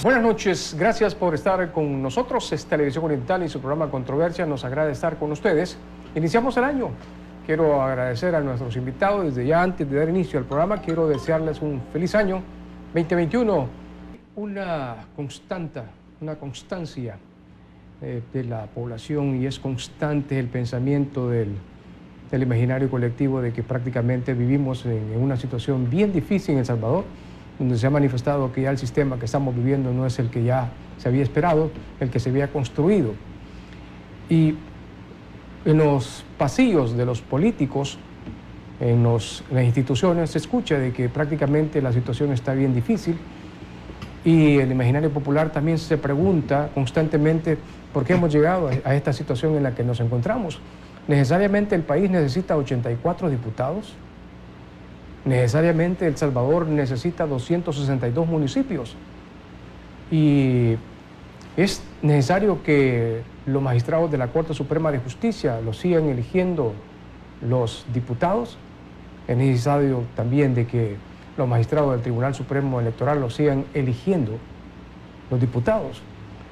Buenas noches, gracias por estar con nosotros. Es Televisión Oriental y su programa Controversia. Nos agrada estar con ustedes. Iniciamos el año. Quiero agradecer a nuestros invitados. Desde ya, antes de dar inicio al programa, quiero desearles un feliz año 2021. Una constancia de la población, y es constante el pensamiento del imaginario colectivo de que prácticamente vivimos en una situación bien difícil en El Salvador, donde se ha manifestado que ya el sistema que estamos viviendo no es el que ya se había esperado, el que se había construido. Y en los pasillos de los políticos, en las instituciones, se escucha de que prácticamente la situación está bien difícil, y el imaginario popular también se pregunta constantemente por qué hemos llegado a esta situación en la que nos encontramos. ¿Necesariamente el país necesita 84 diputados? ¿Necesariamente El Salvador necesita 262 municipios? Y es necesario que los magistrados de la Corte Suprema de Justicia los sigan eligiendo los diputados. Es necesario también de que los magistrados del Tribunal Supremo Electoral los sigan eligiendo los diputados.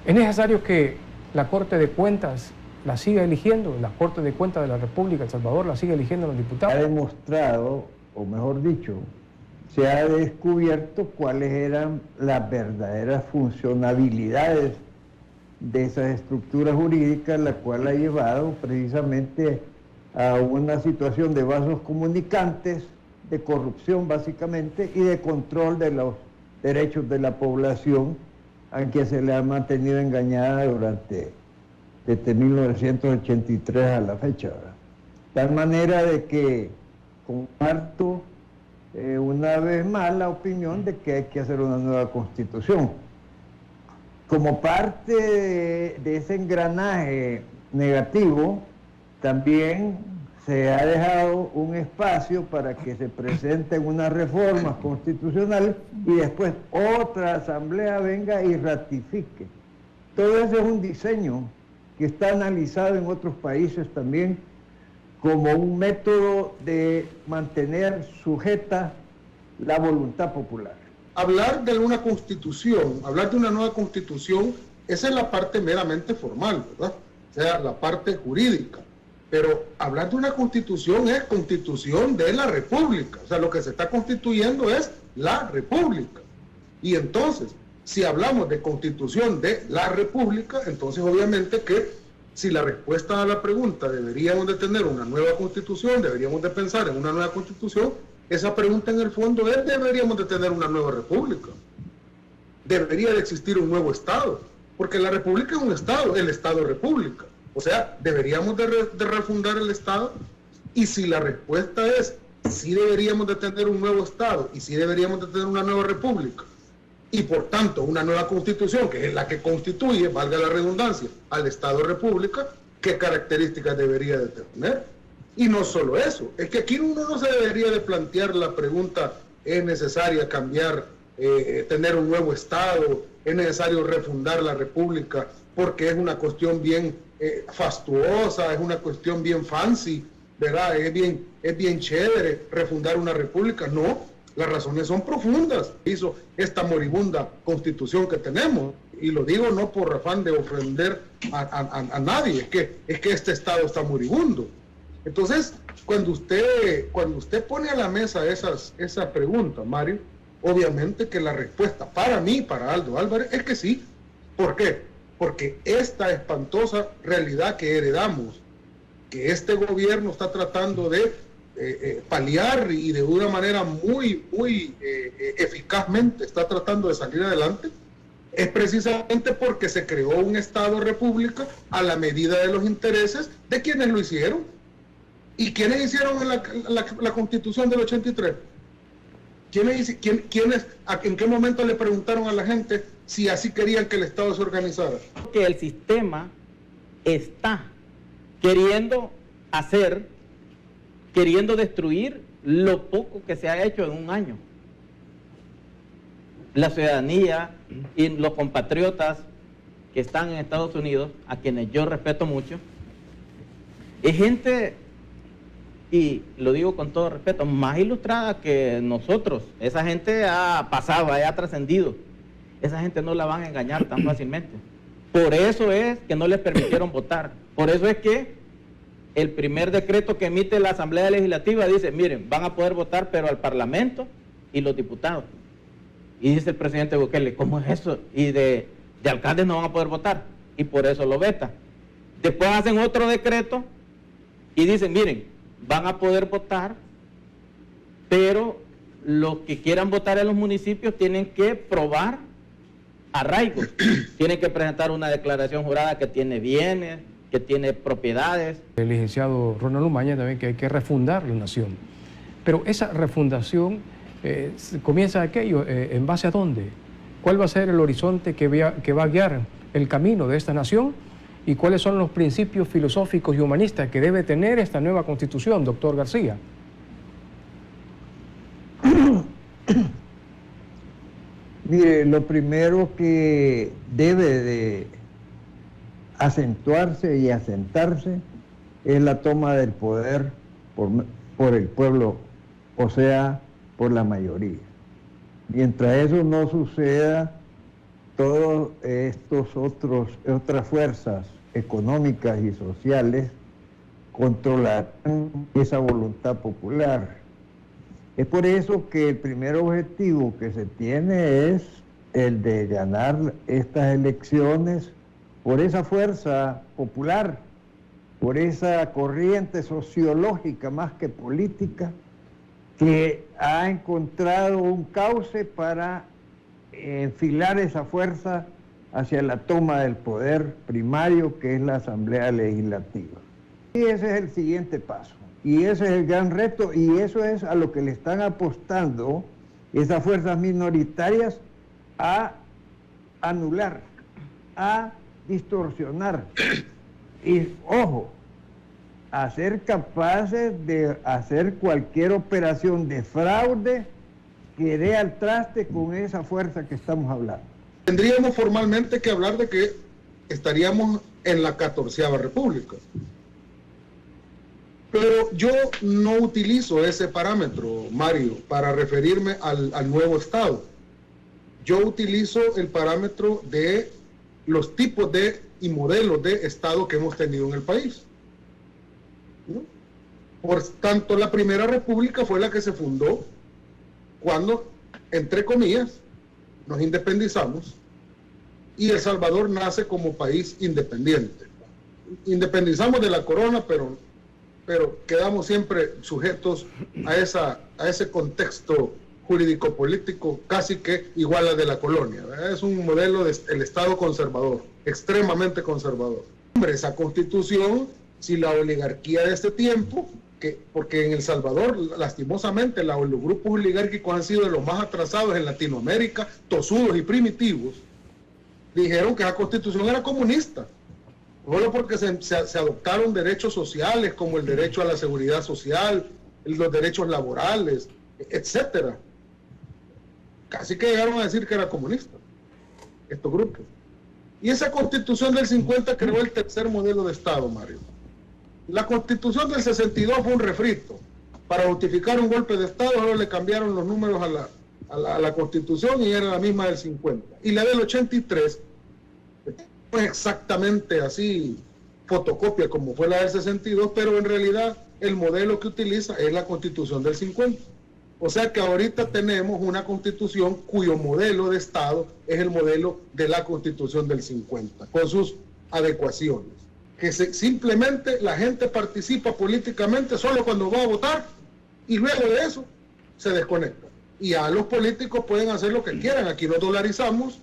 Es necesario que la Corte de Cuentas la siga eligiendo, la Corte de Cuentas de la República de El Salvador la siga eligiendo los diputados. Ha demostrado, o mejor dicho, se ha descubierto cuáles eran las verdaderas funcionalidades de esas estructuras jurídicas, la cual ha llevado precisamente a una situación de vasos comunicantes, de corrupción básicamente, y de control de los derechos de la población, a quien se le ha mantenido engañada desde 1983 a la fecha, ¿verdad? De tal manera de que comparto una vez más la opinión de que hay que hacer una nueva constitución. Como parte de ese engranaje negativo, también se ha dejado un espacio para que se presenten unas reformas constitucionales y después otra asamblea venga y ratifique. Todo eso es un diseño que está analizado en otros países también como un método de mantener sujeta la voluntad popular. Hablar de una constitución, hablar de una nueva constitución, esa es la parte meramente formal, ¿verdad? O sea, la parte jurídica. Pero hablar de una constitución es constitución de la República. O sea, lo que se está constituyendo es la República. Y entonces, si hablamos de constitución de la República, entonces obviamente que si la respuesta a la pregunta deberíamos de tener una nueva constitución, deberíamos de pensar en una nueva constitución, esa pregunta en el fondo es: deberíamos de tener una nueva república, debería de existir un nuevo Estado, porque la república es un Estado, el Estado república, o sea, deberíamos de refundar el Estado. Y si la respuesta es sí deberíamos de tener un nuevo Estado y sí deberíamos de tener una nueva república, y por tanto una nueva constitución, que es la que constituye, valga la redundancia, al Estado república, ¿qué características debería de tener? Y no solo eso, es que aquí uno no se debería de plantear la pregunta: ¿es necesaria cambiar, tener un nuevo Estado? ¿Es necesario refundar la república? Porque es una cuestión bien fastuosa, es una cuestión bien fancy, ¿verdad? Es bien chévere refundar una república. No, las razones son profundas. Hizo esta moribunda constitución que tenemos, y lo digo no por afán de ofender a nadie, es que este Estado está moribundo. Entonces, cuando usted pone a la mesa esa pregunta, Mario, obviamente que la respuesta para mí, para Aldo Álvarez, es que sí. ¿Por qué? Porque esta espantosa realidad que heredamos, que este gobierno está tratando de paliar, y de una manera muy eficazmente está tratando de salir adelante, es precisamente porque se creó un Estado república a la medida de los intereses de quienes lo hicieron. ¿Y quiénes hicieron la Constitución del 83? ¿En qué momento le preguntaron a la gente si así querían que el Estado se organizara? Que el sistema está queriendo destruir lo poco que se ha hecho en un año. La ciudadanía y los compatriotas que están en Estados Unidos, a quienes yo respeto mucho, es gente, y lo digo con todo respeto, más ilustrada que nosotros. Esa gente ha pasado, ha trascendido. esa gente no la van a engañar tan fácilmente. Por eso es que no les permitieron votar. Por eso es que el primer decreto que emite la Asamblea Legislativa dice, miren, van a poder votar, pero al Parlamento y los diputados. Y dice el presidente Bukele, ¿cómo es eso? Y de alcaldes no van a poder votar. Y por eso lo veta. Después hacen otro decreto y dicen, miren, van a poder votar, pero los que quieran votar en los municipios tienen que probar arraigos. Tienen que presentar una declaración jurada que tiene bienes, que tiene propiedades. El licenciado Ronald Umaña también que hay que refundar la nación. Pero esa refundación comienza aquello, ¿en base a dónde? ¿Cuál va a ser el horizonte que va a guiar el camino de esta nación? ¿Y cuáles son los principios filosóficos y humanistas que debe tener esta nueva Constitución, doctor García? Mire, lo primero que debe de acentuarse y asentarse es la toma del poder por el pueblo, o sea, por la mayoría. Mientras eso no suceda, todas otras fuerzas económicas y sociales controlarán esa voluntad popular. Es por eso que el primer objetivo que se tiene es el de ganar estas elecciones por esa fuerza popular, por esa corriente sociológica más que política, que ha encontrado un cauce para enfilar esa fuerza hacia la toma del poder primario, que es la Asamblea Legislativa. Y ese es el siguiente paso, y ese es el gran reto, y eso es a lo que le están apostando esas fuerzas minoritarias, a anular, a distorsionar, y ojo, a ser capaces de hacer cualquier operación de fraude que dé al traste con esa fuerza que estamos hablando. Tendríamos formalmente que hablar de que estaríamos en la 14ª República. Pero yo no utilizo ese parámetro, Mario, para referirme al nuevo Estado. Yo utilizo el parámetro de los tipos de y modelos de Estado que hemos tenido en el país, ¿no? Por tanto, la Primera República fue la que se fundó cuando, entre comillas, nos independizamos y El Salvador nace como país independiente. Independizamos de la corona, pero quedamos siempre sujetos a ese contexto jurídico-político casi que igual al de la colonia, ¿verdad? Es un modelo del Estado conservador, extremadamente conservador. Hombre, esa constitución, si la oligarquía de este tiempo, porque en El Salvador, lastimosamente, los grupos oligárquicos han sido de los más atrasados en Latinoamérica, tosudos y primitivos, dijeron que esa constitución era comunista, solo porque se adoptaron derechos sociales como el derecho a la seguridad social, los derechos laborales, etcétera. Casi que llegaron a decir que era comunista, estos grupos. Y esa constitución del 50 creó el tercer modelo de Estado, Mario. La constitución del 62 fue un refrito. Para justificar un golpe de Estado, ahora le cambiaron los números a la constitución y era la misma del 50. Y la del 83 no es exactamente así, fotocopia como fue la del 62, pero en realidad el modelo que utiliza es la constitución del 50. O sea que ahorita tenemos una constitución cuyo modelo de Estado es el modelo de la constitución del 50, con sus adecuaciones. Que simplemente la gente participa políticamente solo cuando va a votar y luego de eso se desconecta. Y ya los políticos pueden hacer lo que quieran. Aquí nos dolarizamos,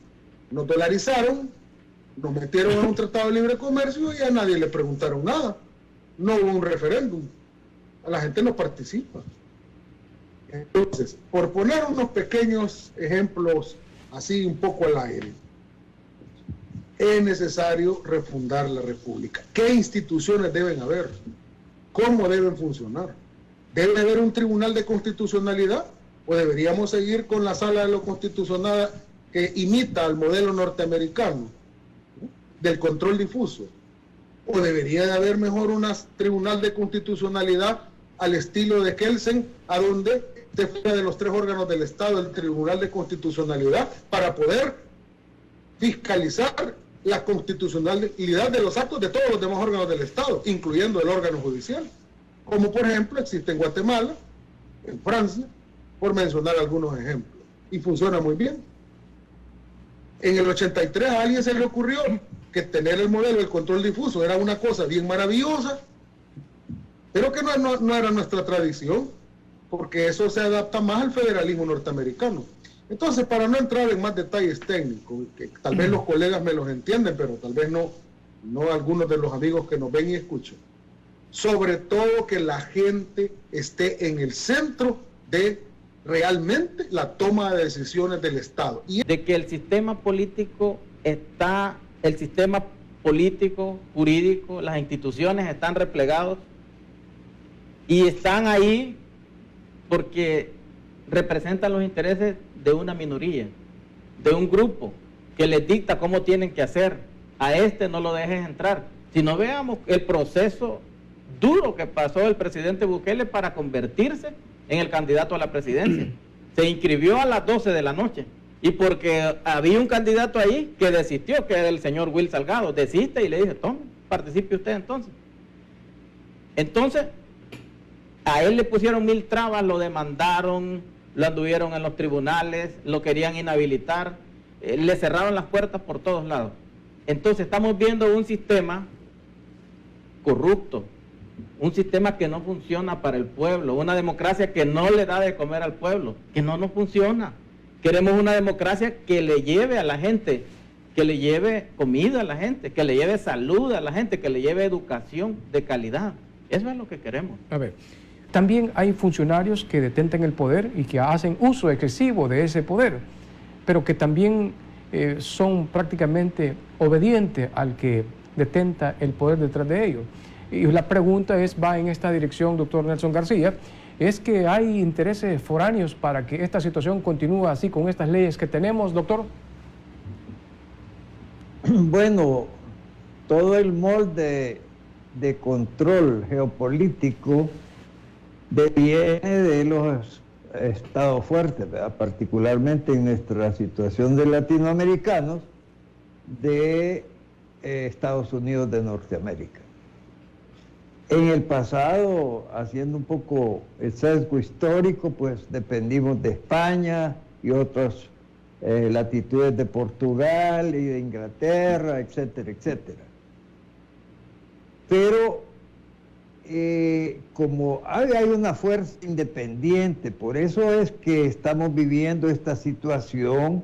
nos dolarizaron, nos metieron en un tratado de libre comercio y a nadie le preguntaron nada. No hubo un referéndum. A la gente no participa. Entonces, por poner unos pequeños ejemplos así un poco al aire, es necesario refundar la República. ¿Qué instituciones deben haber? ¿Cómo deben funcionar? ¿Debe haber un tribunal de constitucionalidad? ¿O deberíamos seguir con la sala de lo constitucional que imita al modelo norteamericano, ¿no?, del control difuso? ¿O debería de haber mejor un tribunal de constitucionalidad al estilo de Kelsen, a donde esté fuera de los tres órganos del Estado el tribunal de constitucionalidad, para poder fiscalizar la constitucionalidad de los actos de todos los demás órganos del Estado, incluyendo el órgano judicial, como por ejemplo existe en Guatemala, en Francia, por mencionar algunos ejemplos, y funciona muy bien. En el 83 a alguien se le ocurrió que tener el modelo del control difuso era una cosa bien maravillosa, pero que no era nuestra tradición, porque eso se adapta más al federalismo norteamericano. Entonces, para no entrar en más detalles técnicos, que tal vez los colegas me los entienden, pero tal vez no algunos de los amigos que nos ven y escuchan, sobre todo que la gente esté en el centro de realmente la toma de decisiones del Estado. Y de que el sistema político, jurídico, las instituciones están replegados y están ahí porque representan los intereses de una minoría, de un grupo que les dicta cómo tienen que hacer. A este no lo dejes entrar. Si no, veamos el proceso duro que pasó el presidente Bukele para convertirse en el candidato a la presidencia. Se inscribió a las 12 de la noche y porque había un candidato ahí que desistió, que era el señor Will Salgado, desiste, y le dije, tome, participe usted entonces. Entonces, a él le pusieron 1000 trabas, lo demandaron, lo anduvieron en los tribunales, lo querían inhabilitar, le cerraron las puertas por todos lados. Entonces estamos viendo un sistema corrupto, un sistema que no funciona para el pueblo, una democracia que no le da de comer al pueblo, que no nos funciona. Queremos una democracia que le lleve a la gente, que le lleve comida a la gente, que le lleve salud a la gente, que le lleve educación de calidad. Eso es lo que queremos. A ver, también hay funcionarios que detentan el poder y que hacen uso excesivo de ese poder, pero que también son prácticamente obedientes al que detenta el poder detrás de ellos. Y la pregunta va en esta dirección, doctor Nelson García, ¿es que hay intereses foráneos para que esta situación continúe así con estas leyes que tenemos, doctor? Bueno, todo el molde de control geopolítico viene de los estados fuertes, ¿verdad? Particularmente en nuestra situación de latinoamericanos, de Estados Unidos de Norteamérica. En el pasado, haciendo un poco el sesgo histórico, pues dependimos de España y otras latitudes de Portugal y de Inglaterra, etcétera, etcétera. Pero como hay una fuerza independiente, por eso es que estamos viviendo esta situación,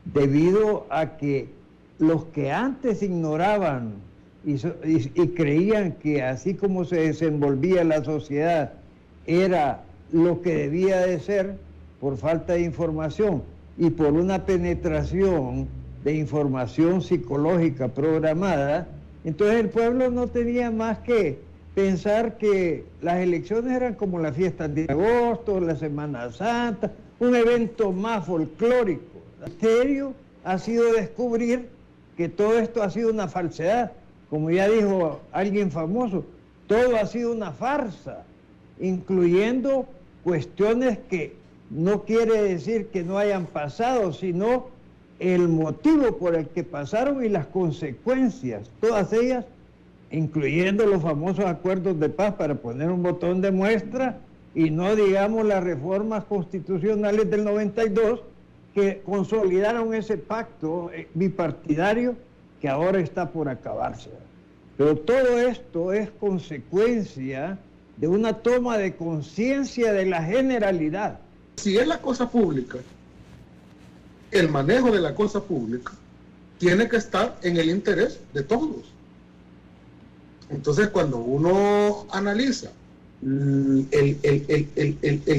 debido a que los que antes ignoraban y creían que así como se desenvolvía la sociedad era lo que debía de ser, por falta de información y por una penetración de información psicológica programada, entonces el pueblo no tenía más que pensar que las elecciones eran como las fiestas de agosto, la Semana Santa, un evento más folclórico. El misterio ha sido descubrir que todo esto ha sido una falsedad. Como ya dijo alguien famoso, todo ha sido una farsa, incluyendo cuestiones que no quiere decir que no hayan pasado, sino el motivo por el que pasaron y las consecuencias, todas ellas, incluyendo los famosos acuerdos de paz, para poner un botón de muestra, y no digamos las reformas constitucionales del 92 que consolidaron ese pacto bipartidario que ahora está por acabarse. Pero todo esto es consecuencia de una toma de conciencia de la generalidad. Si es la cosa pública, el manejo de la cosa pública tiene que estar en el interés de todos. Entonces, cuando uno analiza el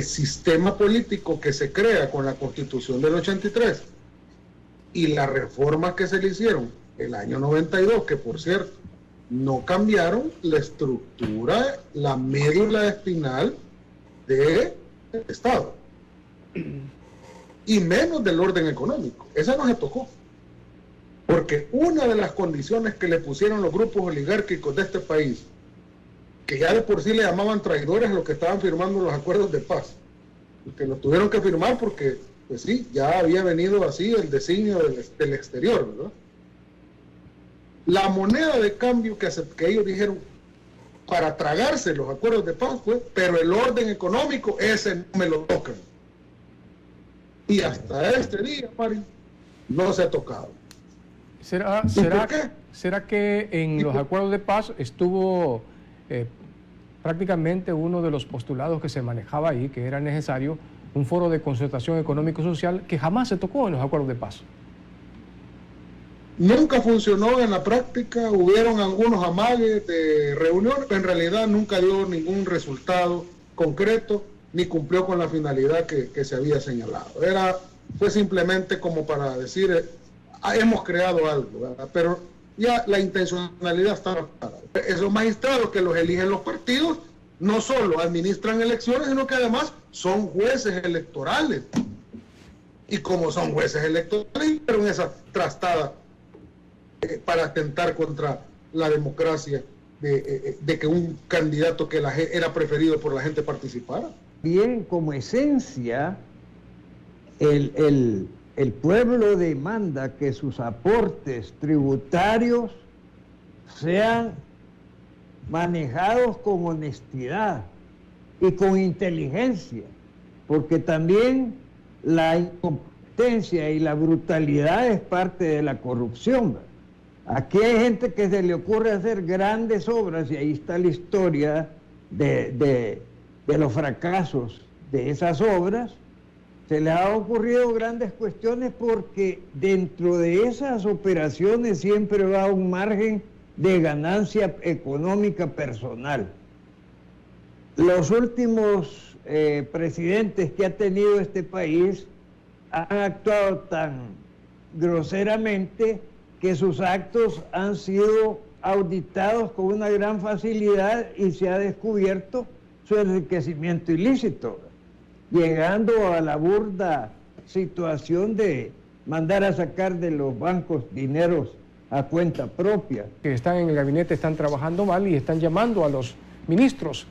sistema político que se crea con la Constitución del 83 y las reformas que se le hicieron el año 92, que por cierto no cambiaron la estructura, la médula espinal del Estado, y menos del orden económico. Esa no se tocó, porque una de las condiciones que le pusieron los grupos oligárquicos de este país, que ya de por sí le llamaban traidores a los que estaban firmando los acuerdos de paz, que los tuvieron que firmar porque pues sí, ya había venido así el designio del exterior, ¿verdad? La moneda de cambio que ellos dijeron para tragarse los acuerdos de paz fue, pero el orden económico, ese no me lo tocan. Y hasta este día, Mari, no se ha tocado. ¿Será que en los acuerdos de paz estuvo prácticamente uno de los postulados que se manejaba ahí, que era necesario un foro de concertación económico-social que jamás se tocó en los acuerdos de paz? Nunca funcionó en la práctica, hubieron algunos amagues de reunión, pero en realidad nunca dio ningún resultado concreto ni cumplió con la finalidad que se había señalado. Fue simplemente como para decir, hemos creado algo, ¿verdad? Pero ya la intencionalidad estaba clara. Esos magistrados que los eligen los partidos no solo administran elecciones, sino que además son jueces electorales. Y como son jueces electorales, hicieron esa trastada para atentar contra la democracia de que un candidato que era preferido por la gente participara. Bien, como esencia, el pueblo demanda que sus aportes tributarios sean manejados con honestidad y con inteligencia, porque también la incompetencia y la brutalidad es parte de la corrupción, ¿verdad? Aquí hay gente que se le ocurre hacer grandes obras y ahí está la historia de los fracasos de esas obras. Se les ha ocurrido grandes cuestiones porque dentro de esas operaciones siempre va un margen de ganancia económica personal. Los últimos presidentes que ha tenido este país han actuado tan groseramente que sus actos han sido auditados con una gran facilidad y se ha descubierto su enriquecimiento ilícito, llegando a la burda situación de mandar a sacar de los bancos dineros a cuenta propia. Que están en el gabinete están trabajando mal y están llamando a los ministros.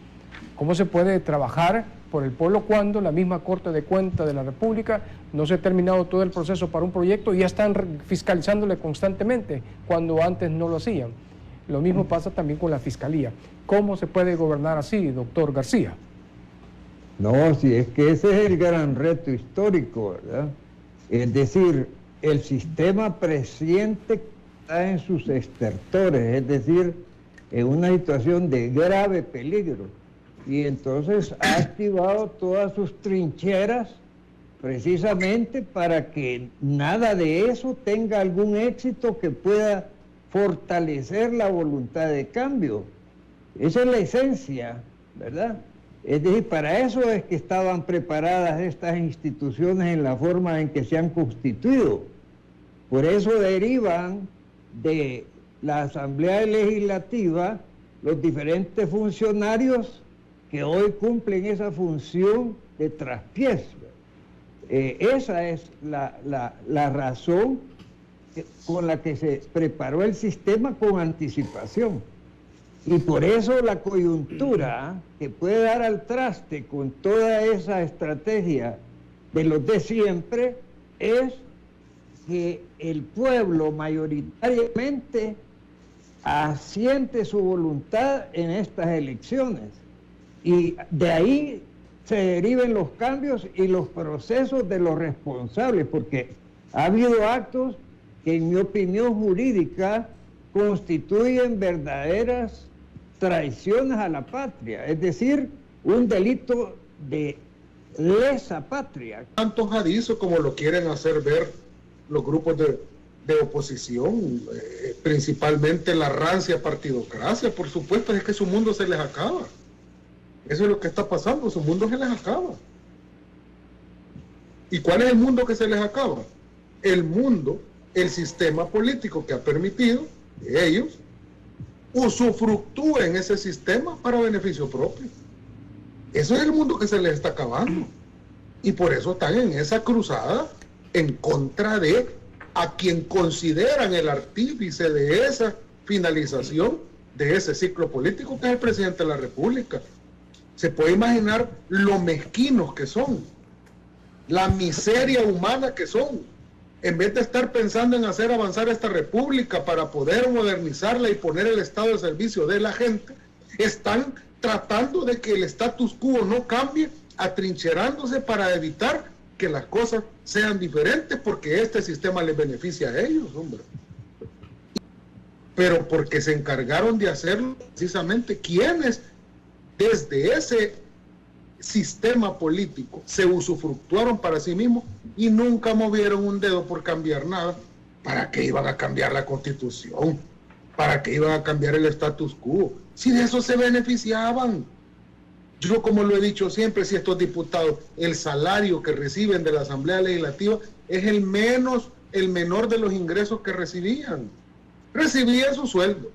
¿Cómo se puede trabajar por el pueblo cuando la misma Corte de Cuentas de la República no se ha terminado todo el proceso para un proyecto y ya están fiscalizándole constantemente cuando antes no lo hacían? Lo mismo pasa también con la Fiscalía. ¿Cómo se puede gobernar así, doctor García? No, si es que ese es el gran reto histórico, ¿verdad? Es decir, el sistema presiente está en sus estertores, es decir, en una situación de grave peligro. Y entonces ha activado todas sus trincheras precisamente para que nada de eso tenga algún éxito que pueda fortalecer la voluntad de cambio. Esa es la esencia, ¿verdad? Es decir, para eso es que estaban preparadas estas instituciones en la forma en que se han constituido. Por eso derivan de la Asamblea Legislativa los diferentes funcionarios que hoy cumplen esa función de traspiés. Esa es la razón con la que se preparó el sistema con anticipación. Y por eso la coyuntura que puede dar al traste con toda esa estrategia de los de siempre es que el pueblo mayoritariamente asiente su voluntad en estas elecciones. Y de ahí se deriven los cambios y los procesos de los responsables, porque ha habido actos que en mi opinión jurídica constituyen verdaderas traiciones a la patria, es decir, un delito de lesa patria. Tanto jadizo como lo quieren hacer ver los grupos de oposición, principalmente la rancia partidocracia, por supuesto, es que su mundo se les acaba. Eso es lo que está pasando, su mundo se les acaba. ¿Y cuál es el mundo que se les acaba? El mundo, el sistema político que ha permitido que ellos usufructúen ese sistema para beneficio propio. Eso es el mundo que se les está acabando. Y por eso están en esa cruzada en contra de a quien consideran el artífice de esa finalización de ese ciclo político, que es el presidente de la República. Se puede imaginar lo mezquinos que son la miseria humana que son. En vez de estar pensando en hacer avanzar esta república para poder modernizarla y poner el Estado al servicio de la gente, están tratando de que el status quo no cambie, atrincherándose para evitar que las cosas sean diferentes, porque este sistema les beneficia a ellos, hombre. Pero porque se encargaron de hacerlo precisamente quienes desde ese sistema político se usufructuaron para sí mismos y nunca movieron un dedo por cambiar nada. ¿Para qué iban a cambiar la Constitución? ¿Para qué iban a cambiar el status quo? Si de eso se beneficiaban. Yo, como lo he dicho siempre, si estos diputados, el salario que reciben de la Asamblea Legislativa es el menor de los ingresos que recibían. Recibían su sueldo,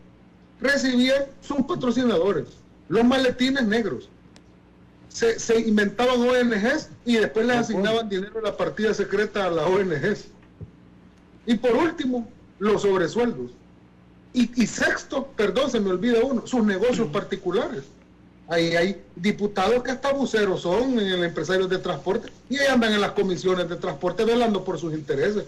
recibían sus patrocinadores, los maletines negros. Se inventaban ONGs y después les asignaban dinero a la partida secreta a las ONGs. Y por último, los sobresueldos. Y sexto, perdón, se me olvida uno, sus negocios particulares. Ahí hay diputados que hasta buceros son en el empresario de transporte y ahí andan en las comisiones de transporte velando por sus intereses.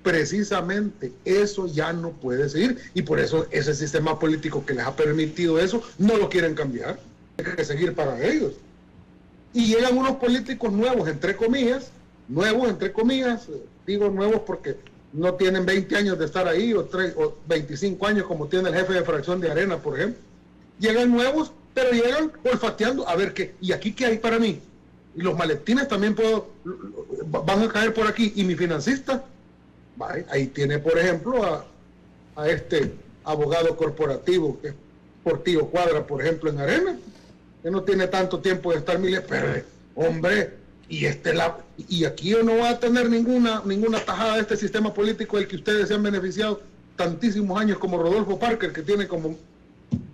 Precisamente eso ya no puede seguir y por eso ese sistema político que les ha permitido eso no lo quieren cambiar. Hay que seguir para ellos. Y llegan unos políticos nuevos, entre comillas, digo nuevos porque no tienen 20 años de estar ahí o 25 años como tiene el jefe de fracción de Arena, por ejemplo. Llegan nuevos, pero llegan olfateando a ver qué, y aquí qué hay para mí. Y los maletines también van a caer por aquí. Y mi financista, ahí tiene, por ejemplo, a este abogado corporativo, que es Portillo Cuadra, por ejemplo, en Arena, que no tiene tanto tiempo de estar pero hombre, y aquí yo no va a tener ninguna tajada de este sistema político del que ustedes se han beneficiado tantísimos años, como Rodolfo Parker, que tiene como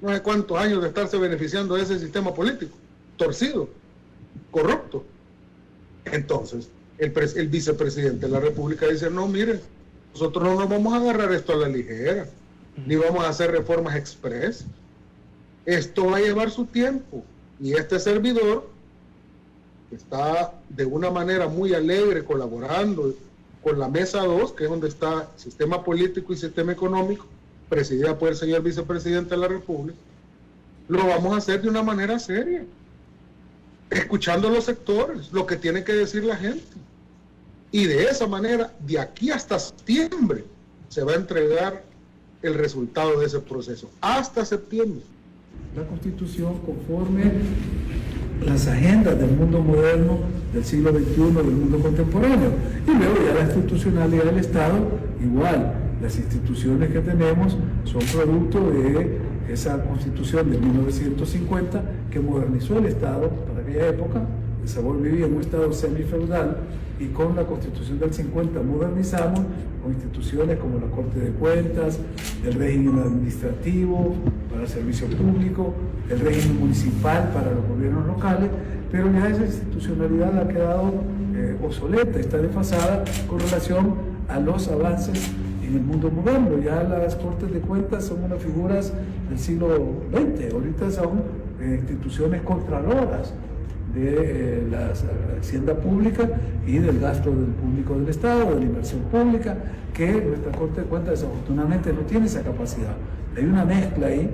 no sé cuántos años de estarse beneficiando de ese sistema político, torcido, corrupto. Entonces, el vicepresidente de la República dice, no, miren, nosotros no nos vamos a agarrar esto a la ligera, ni vamos a hacer reformas express. Esto va a llevar su tiempo. Y este servidor está de una manera muy alegre colaborando con la Mesa 2, que es donde está sistema político y sistema económico, presidida por el señor vicepresidente de la República. Lo vamos a hacer de una manera seria, escuchando a los sectores, lo que tiene que decir la gente. Y de esa manera, de aquí hasta septiembre, se va a entregar el resultado de ese proceso. Hasta septiembre. La Constitución conforme las agendas del mundo moderno, del siglo XXI, del mundo contemporáneo. Y luego ya la institucionalidad del Estado, igual. Las instituciones que tenemos son producto de esa Constitución de 1950 que modernizó el Estado para aquella época. El Sabor vivía en un Estado semifeudal y con la Constitución del 50 modernizamos con instituciones como la Corte de Cuentas, el régimen administrativo para el servicio público, el régimen municipal para los gobiernos locales, pero ya esa institucionalidad ha quedado obsoleta, está desfasada con relación a los avances en el mundo moderno. Ya las Cortes de Cuentas son unas figuras del siglo XX, ahorita son instituciones contraloras de la hacienda pública y del gasto público del Estado, de la inversión pública, que nuestra Corte de Cuentas desafortunadamente no tiene esa capacidad. Hay una mezcla ahí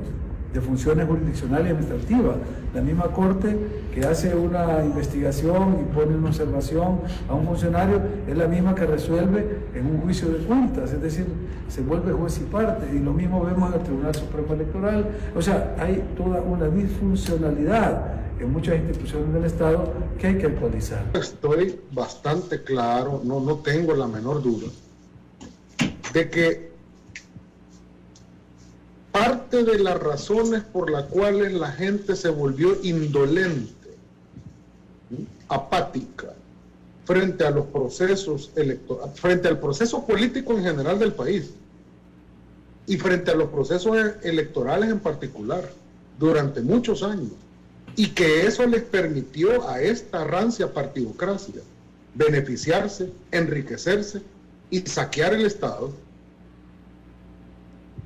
de funciones jurisdiccionales y administrativas. La misma Corte que hace una investigación y pone una observación a un funcionario es la misma que resuelve en un juicio de cuentas, es decir, se vuelve juez y parte, y lo mismo vemos en el Tribunal Supremo Electoral. O sea, hay toda una disfuncionalidad en muchas instituciones del Estado que hay que actualizar. Estoy bastante claro, no tengo la menor duda, de que parte de las razones por las cuales la gente se volvió indolente, apática, frente a los procesos electorales, frente al proceso político en general del país, y frente a los procesos electorales en particular, durante muchos años, y que eso les permitió a esta rancia partidocracia beneficiarse, enriquecerse y saquear el Estado.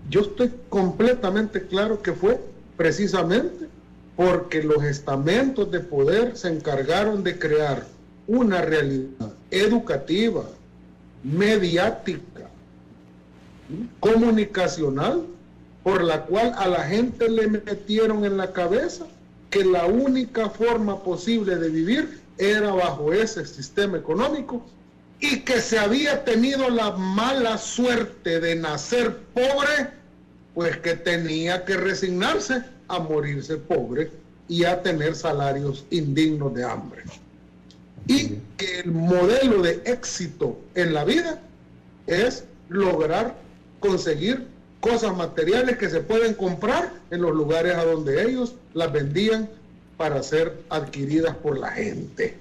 Yo estoy completamente claro que fue precisamente porque los estamentos de poder se encargaron de crear una realidad educativa, mediática, comunicacional, por la cual a la gente le metieron en la cabeza que la única forma posible de vivir era bajo ese sistema económico, y que se había tenido la mala suerte de nacer pobre, pues que tenía que resignarse a morirse pobre y a tener salarios indignos de hambre. Y que el modelo de éxito en la vida es lograr conseguir cosas materiales que se pueden comprar en los lugares a donde ellos las vendían para ser adquiridas por la gente.